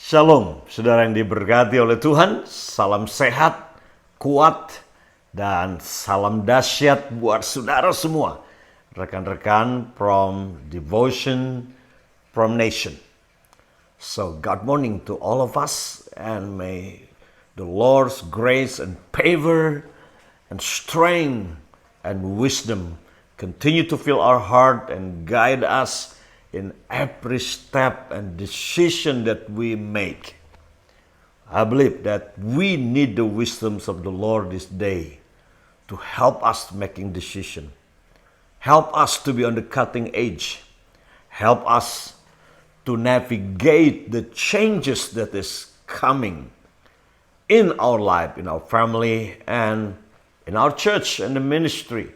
Shalom, saudara yang diberkati oleh Tuhan. Salam sehat, kuat, dan salam dahsyat buat saudara semua. Rekan-rekan from Devotion from Nation. So, good morning to all of us, and may the Lord's grace and favor and strength and wisdom continue to fill our heart and guide us in every step and decision that we make. I believe that we need the wisdoms of the Lord this day to help us making decision. Help us to be on the cutting edge. Help us to navigate the changes that is coming in our life, in our family, and in our church and the ministry,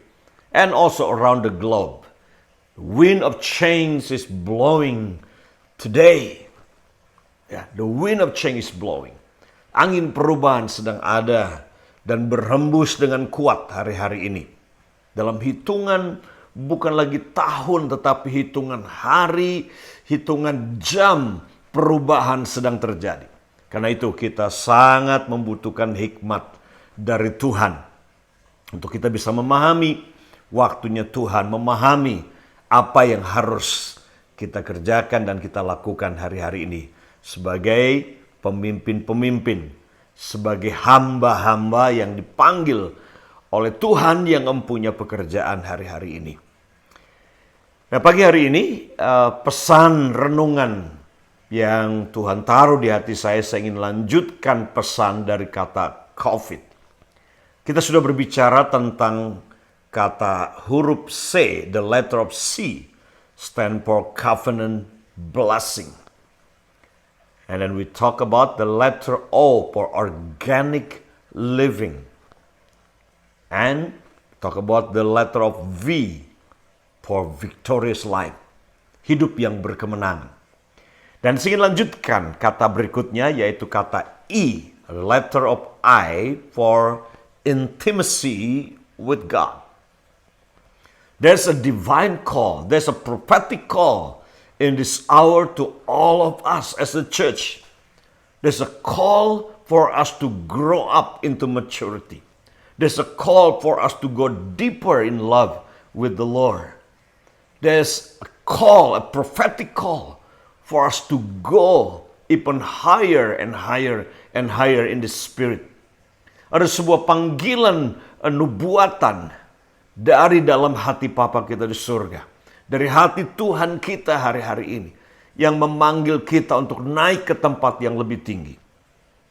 and also around the globe. The wind of change is blowing today. The wind of change is blowing. Angin perubahan sedang ada dan berhembus dengan kuat hari-hari ini. Dalam hitungan bukan lagi tahun, tetapi hitungan hari, hitungan jam perubahan sedang terjadi. Karena itu kita sangat membutuhkan hikmat dari Tuhan untuk kita bisa memahami waktunya Tuhan, memahami apa yang harus kita kerjakan dan kita lakukan hari-hari ini sebagai pemimpin-pemimpin, sebagai hamba-hamba yang dipanggil oleh Tuhan yang mempunyai pekerjaan hari-hari ini. Nah, pagi hari ini pesan renungan yang Tuhan taruh di hati saya ingin lanjutkan pesan dari kata COVID. Kita sudah berbicara tentang kata huruf C, the letter of C, stand for covenant blessing. And then we talk about the letter O for organic living. And talk about the letter of V for victorious life, hidup yang berkemenangan. Dan saya ingin lanjutkan kata berikutnya yaitu kata E, letter of I for intimacy with God. There's a divine call, there's a prophetic call in this hour to all of us as a church. There's a call for us to grow up into maturity. There's a call for us to go deeper in love with the Lord. There's a call, a prophetic call for us to go even higher and higher and higher in the spirit. Ada sebuah panggilan nubuatan dari dalam hati Papa kita di surga. Dari hati Tuhan kita hari-hari ini. Yang memanggil kita untuk naik ke tempat yang lebih tinggi.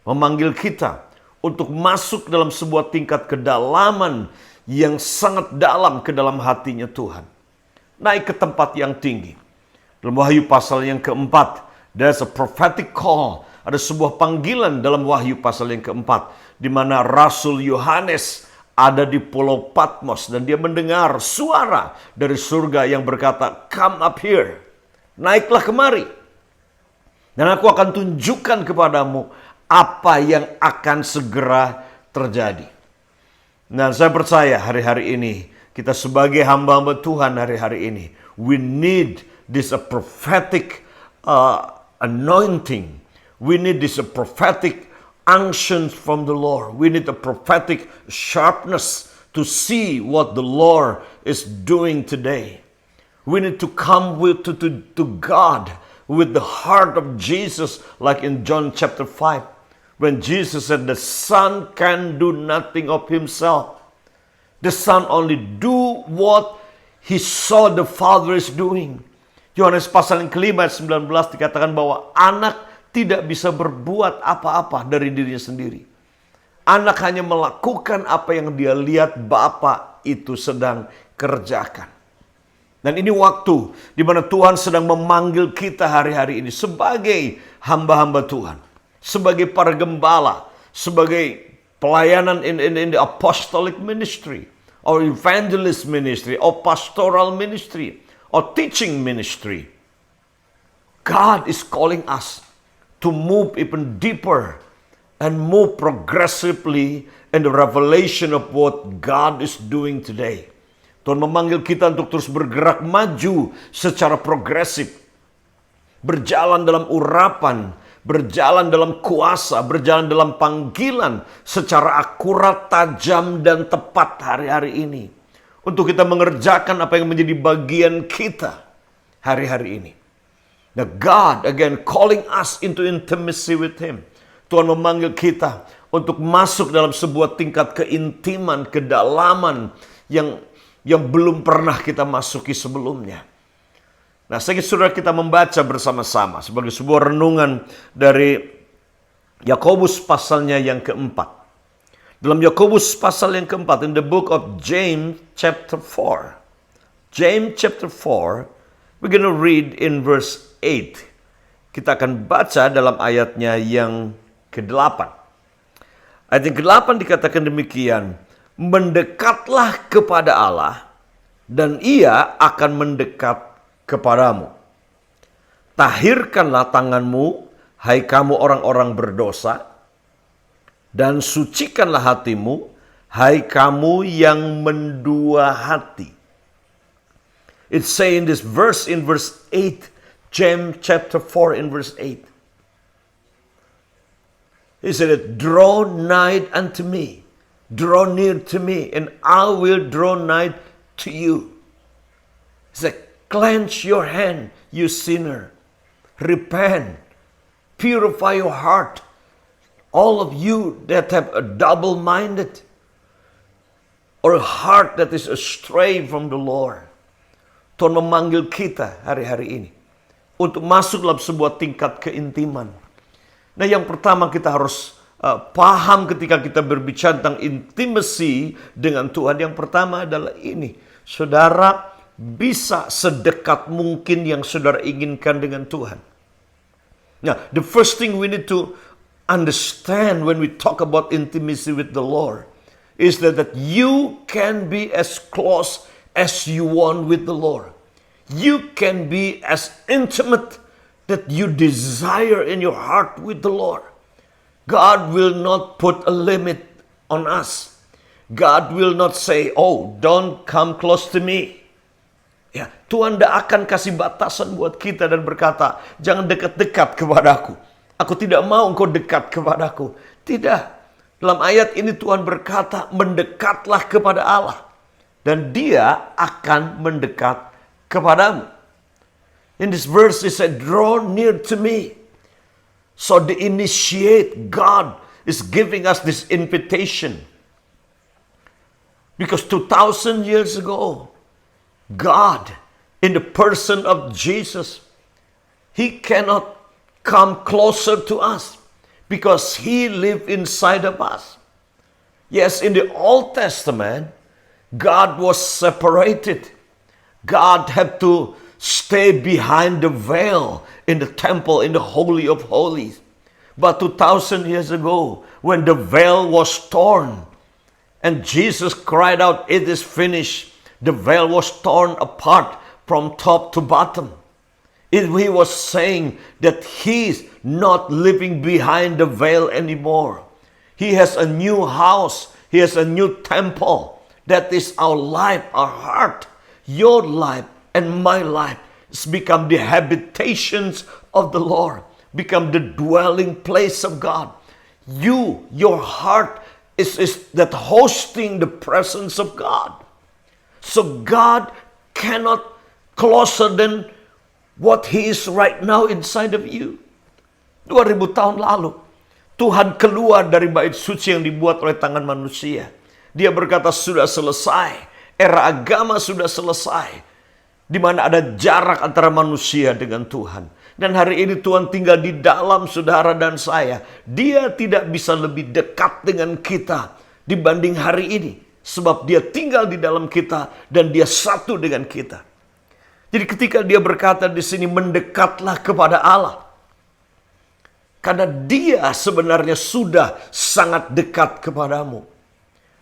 Memanggil kita untuk masuk dalam sebuah tingkat kedalaman yang sangat dalam ke dalam hatinya Tuhan. Naik ke tempat yang tinggi. Dalam Wahyu pasal yang keempat, there's a prophetic call. Ada sebuah panggilan dalam Wahyu pasal yang keempat. Di mana Rasul Yohanes ada di Pulau Patmos dan dia mendengar suara dari surga yang berkata, "Come up here, naiklah kemari. Dan aku akan tunjukkan kepadamu apa yang akan segera terjadi." Nah, saya percaya hari-hari ini kita sebagai hamba-hamba Tuhan hari-hari ini, we need this a prophetic anointing. We need this a prophetic unction from the Lord. We need a prophetic sharpness to see what the Lord is doing today. We need to come to God with the heart of Jesus, like in John chapter 5, when Jesus said the Son can do nothing of himself. The Son only do what he saw the Father is doing. Yohanes pasal yang kelima ayat 19 dikatakan bahwa anak tidak bisa berbuat apa-apa dari dirinya sendiri. Anak hanya melakukan apa yang dia lihat Bapa itu sedang kerjakan. Dan ini waktu di mana Tuhan sedang memanggil kita hari-hari ini sebagai hamba-hamba Tuhan. Sebagai para gembala. Sebagai pelayanan in the apostolic ministry. Or evangelist ministry. Or pastoral ministry. Or teaching ministry. God is calling us to move even deeper and move progressively in the revelation of what God is doing today. Tuhan memanggil kita untuk terus bergerak maju secara progresif. Berjalan dalam urapan, berjalan dalam kuasa, berjalan dalam panggilan secara akurat, tajam, dan tepat hari-hari ini. Untuk kita mengerjakan apa yang menjadi bagian kita hari-hari ini. Now God again calling us into intimacy with Him. Tuhan memanggil kita untuk masuk dalam sebuah tingkat keintiman, kedalaman yang belum pernah kita masuki sebelumnya. Nah, saya ingin saudara kita membaca bersama-sama sebagai sebuah renungan dari Yakobus pasalnya yang keempat. Dalam Yakobus pasal yang keempat, in the book of James chapter 4. James chapter 4, we're going to read in verse 8. Kita akan baca dalam ayatnya yang ke-8. Ayat yang ke-8 dikatakan demikian, mendekatlah kepada Allah, dan Ia akan mendekat kepadamu. Tahirkanlah tanganmu, hai kamu orang-orang berdosa, dan sucikanlah hatimu, hai kamu yang mendua hati. It say in this verse, in verse 8, James chapter 4 in verse 8. He said, draw nigh unto me, draw near to me, and I will draw nigh to you. He said, cleanse your hand, you sinner. Repent. Purify your heart. All of you that have a double-minded or a heart that is astray from the Lord. Tuhan memanggil kita hari-hari ini untuk masuk dalam sebuah tingkat keintiman. Nah, yang pertama kita harus paham ketika kita berbicara tentang intimacy dengan Tuhan. Yang pertama adalah ini. Saudara bisa sedekat mungkin yang saudara inginkan dengan Tuhan. Nah, the first thing we need to understand when we talk about intimacy with the Lord is that you can be as close as you want with the Lord. You can be as intimate that you desire in your heart with the Lord. God will not put a limit on us. God will not say, oh, don't come close to me. Ya, Tuhan tidak akan kasih batasan buat kita dan berkata, jangan dekat-dekat kepadaku. Aku tidak mau engkau dekat kepadaku. Tidak. Dalam ayat ini Tuhan berkata, mendekatlah kepada Allah. Dan Dia akan mendekat kepadamu. In this verse it said, draw near to me. So the initiate, God is giving us this invitation. Because 2,000 years ago, God, in the person of Jesus, He cannot come closer to us because He lived inside of us. Yes, in the Old Testament, God was separated. God had to stay behind the veil in the temple, in the Holy of Holies. But 2,000 years ago, when the veil was torn, and Jesus cried out, it is finished. The veil was torn apart from top to bottom. He was saying that He's not living behind the veil anymore. He has a new house. He has a new temple. That is our life, our heart. Your life and my life has become the habitations of the Lord, become the dwelling place of God. Your heart is that hosting the presence of God. So God cannot closer than what He is right now inside of you. 2000 tahun lalu, Tuhan keluar dari bait suci yang dibuat oleh tangan manusia. Dia berkata, sudah selesai. Era agama sudah selesai. Di mana ada jarak antara manusia dengan Tuhan. Dan hari ini Tuhan tinggal di dalam saudara dan saya. Dia tidak bisa lebih dekat dengan kita dibanding hari ini. Sebab Dia tinggal di dalam kita dan Dia satu dengan kita. Jadi ketika Dia berkata di sini, mendekatlah kepada Allah. Karena Dia sebenarnya sudah sangat dekat kepadamu.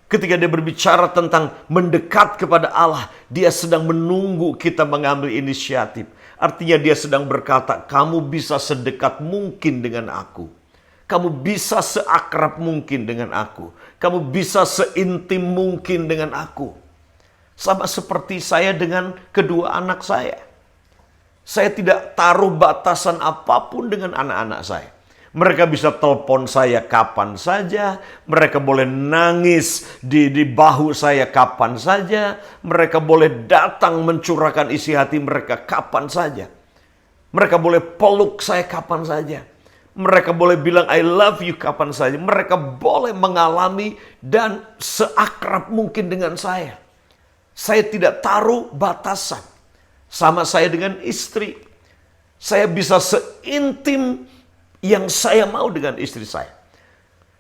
Ketika Dia berbicara tentang mendekat kepada Allah, Dia sedang menunggu kita mengambil inisiatif. Artinya Dia sedang berkata, kamu bisa sedekat mungkin dengan aku. Kamu bisa seakrab mungkin dengan aku. Kamu bisa seintim mungkin dengan aku. Sama seperti saya dengan kedua anak saya. Saya tidak taruh batasan apapun dengan anak-anak saya. Mereka bisa telepon saya kapan saja. Mereka boleh nangis di bahu saya kapan saja. Mereka boleh datang mencurahkan isi hati mereka kapan saja. Mereka boleh peluk saya kapan saja. Mereka boleh bilang I love you kapan saja. Mereka boleh mengalami dan seakrab mungkin dengan saya. Saya tidak taruh batasan. Sama saya dengan istri. Saya bisa seintim yang saya mau dengan istri saya.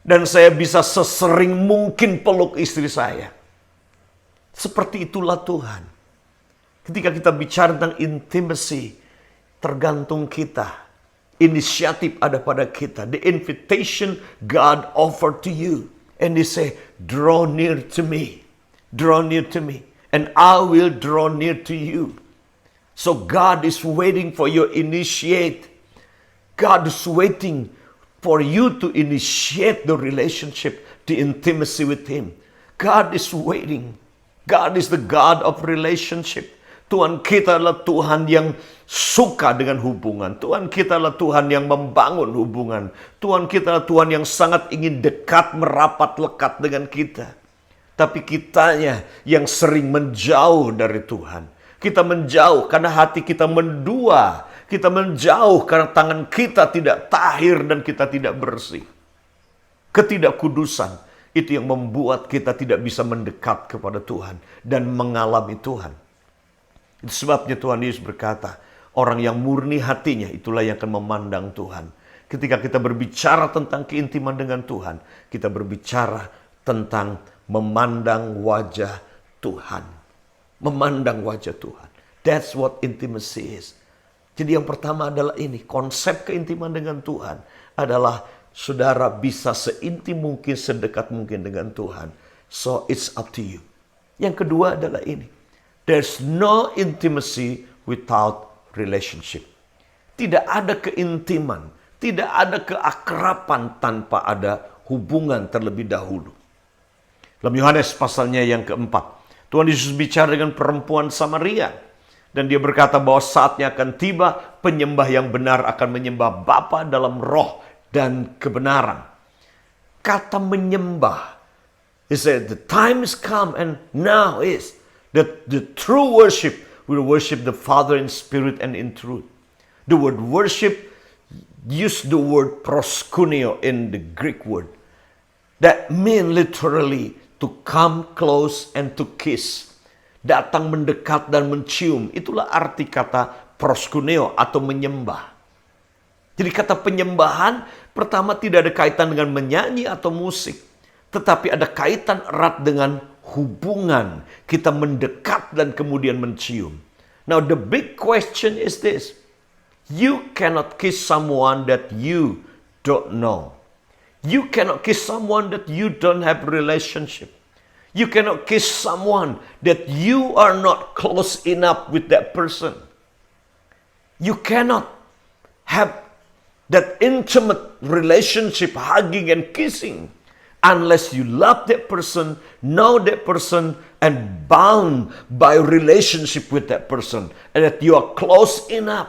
Dan saya bisa sesering mungkin peluk istri saya. Seperti itulah Tuhan. Ketika kita bicara tentang intimacy, tergantung kita. Inisiatif ada pada kita. The invitation God offered to you. And He say, draw near to me. Draw near to me. And I will draw near to you. So God is waiting for your initiate. God is waiting for you to initiate the relationship, the intimacy with Him. God is waiting. God is the God of relationship. Tuhan kita adalah Tuhan yang suka dengan hubungan. Tuhan kita adalah Tuhan yang membangun hubungan. Tuhan kita adalah Tuhan yang sangat ingin dekat, merapat, lekat dengan kita. Tapi kitanya yang sering menjauh dari Tuhan. Kita menjauh karena hati kita mendua. Kita menjauh karena tangan kita tidak tahir dan kita tidak bersih. Ketidakkudusan itu yang membuat kita tidak bisa mendekat kepada Tuhan dan mengalami Tuhan. Itu sebabnya Tuhan Yesus berkata, orang yang murni hatinya itulah yang akan memandang Tuhan. Ketika kita berbicara tentang keintiman dengan Tuhan, kita berbicara tentang memandang wajah Tuhan. Memandang wajah Tuhan. That's what intimacy is. Jadi yang pertama adalah ini, konsep keintiman dengan Tuhan adalah saudara bisa seintim mungkin, sedekat mungkin dengan Tuhan. So it's up to you. Yang kedua adalah ini, there's no intimacy without relationship. Tidak ada keintiman, tidak ada keakraban tanpa ada hubungan terlebih dahulu. Dalam Yohanes pasalnya yang keempat, Tuhan Yesus bicara dengan perempuan Samaria. Dan dia berkata bahwa saatnya akan tiba, penyembah yang benar akan menyembah Bapa dalam roh dan kebenaran. Kata menyembah, he said the time is come and now is that the true worship will worship the Father in spirit and in truth. The word worship, use the word proskuneo in the Greek word. That mean literally to come close and to kiss. Datang mendekat dan mencium. Itulah arti kata proskuneo atau menyembah. Jadi kata penyembahan pertama tidak ada kaitan dengan menyanyi atau musik. Tetapi ada kaitan erat dengan hubungan. Kita mendekat dan kemudian mencium. Now the big question is this. You cannot kiss someone that you don't know. You cannot kiss someone that you don't have relationship. You cannot kiss someone that you are not close enough with that person. You cannot have that intimate relationship, hugging and kissing, unless you love that person, know that person, and bound by relationship with that person. And that you are close enough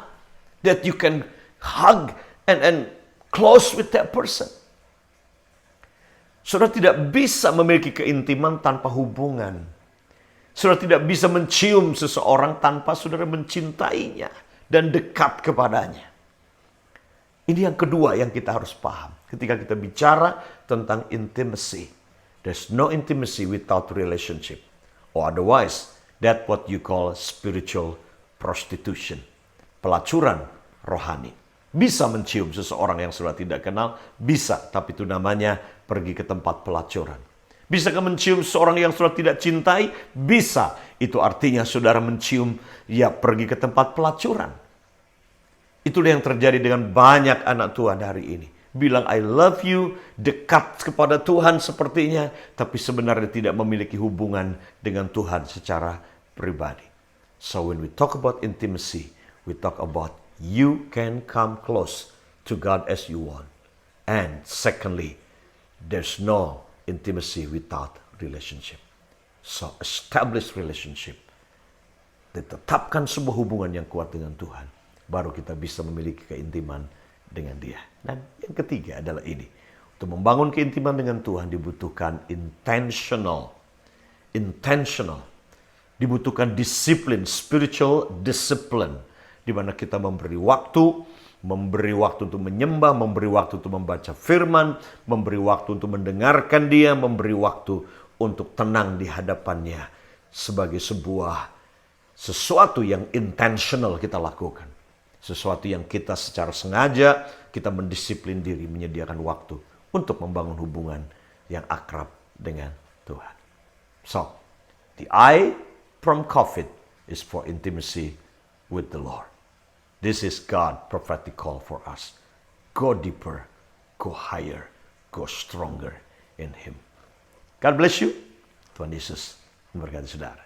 that you can hug and close with that person. Saudara tidak bisa memiliki keintiman tanpa hubungan. Saudara tidak bisa mencium seseorang tanpa saudara mencintainya dan dekat kepadanya. Ini yang kedua yang kita harus paham. Ketika kita bicara tentang intimacy. There's no intimacy without relationship. Or otherwise, that's what you call spiritual prostitution. Pelacuran rohani. Bisa mencium seseorang yang saudara tidak kenal, bisa, tapi itu namanya pergi ke tempat pelacuran. Bisakah mencium seseorang yang saudara tidak cintai? Bisa. Itu artinya saudara mencium, ya pergi ke tempat pelacuran. Itulah yang terjadi dengan banyak anak Tuhan hari ini. Bilang I love you, dekat kepada Tuhan sepertinya, tapi sebenarnya tidak memiliki hubungan dengan Tuhan secara pribadi. So when we talk about intimacy, we talk about you can come close to God as you want. And secondly, there's no intimacy without relationship. So establish relationship. Ditetapkan sebuah hubungan yang kuat dengan Tuhan. Baru kita bisa memiliki keintiman dengan dia. Dan yang ketiga adalah ini. Untuk membangun keintiman dengan Tuhan dibutuhkan intentional. Dibutuhkan disiplin, spiritual discipline. Di mana kita memberi waktu untuk menyembah, memberi waktu untuk membaca firman, memberi waktu untuk mendengarkan dia, memberi waktu untuk tenang di hadapannya. Sebagai sesuatu yang intentional kita lakukan. Sesuatu yang kita secara sengaja, kita mendisiplin diri, menyediakan waktu untuk membangun hubungan yang akrab dengan Tuhan. So, the I from COVID is for intimacy with the Lord. This is God's prophetic call for us. Go deeper, go higher, go stronger in Him. God bless you. Tuhan Yesus memberkati saudara.